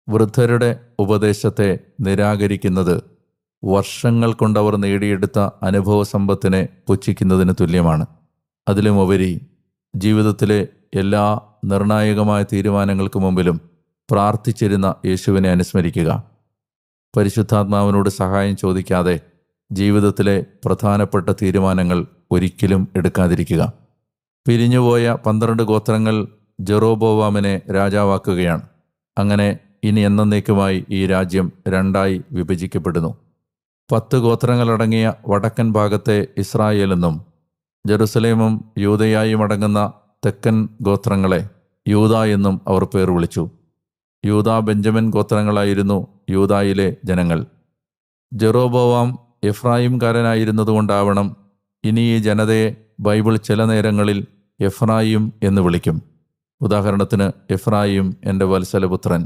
വൃദ്ധരുടെ ഉപദേശത്തെ നിരാകരിക്കുന്നത് വർഷങ്ങൾ കൊണ്ടവർ നേടിയെടുത്ത അനുഭവ സമ്പത്തിനെ പുച്ഛിക്കുന്നതിന് തുല്യമാണ്. അതിലുമുപരി ജീവിതത്തിലെ എല്ലാ നിർണായകമായ തീരുമാനങ്ങൾക്ക് മുമ്പിലും പ്രാർത്ഥിച്ചിരുന്ന യേശുവിനെ അനുസ്മരിക്കുക. പരിശുദ്ധാത്മാവിനോട് സഹായം ചോദിക്കാതെ ജീവിതത്തിലെ പ്രധാനപ്പെട്ട തീരുമാനങ്ങൾ ഒരിക്കലും എടുക്കാതിരിക്കുക. പിരിഞ്ഞുപോയ 12 ഗോത്രങ്ങൾ ജെറോബോവാമിനെ രാജാവാക്കുകയാണ്. അങ്ങനെ ഇനി എന്നേക്കുമായി ഈ രാജ്യം 2ആയി വിഭജിക്കപ്പെടുന്നു. 10 ഗോത്രങ്ങളടങ്ങിയ വടക്കൻ ഭാഗത്തെ ഇസ്രായേലെന്നും ജെറുസലേമും യൂദയായും അടങ്ങുന്ന തെക്കൻ ഗോത്രങ്ങളെ യൂദാ എന്നും അവർ പേർ വിളിച്ചു. യൂദാ ബെഞ്ചമിൻ ഗോത്രങ്ങളായിരുന്നു യൂദായിലെ ജനങ്ങൾ. ജെറോബോവാം എഫ്രായിംകാരനായിരുന്നതുകൊണ്ടാവണം ഇനി ഈ ജനതയെ ബൈബിൾ ചില നേരങ്ങളിൽ എഫ്രായിം എന്ന് വിളിക്കും. ഉദാഹരണത്തിന്, എഫ്രായിം എൻ്റെ വത്സലപുത്രൻ,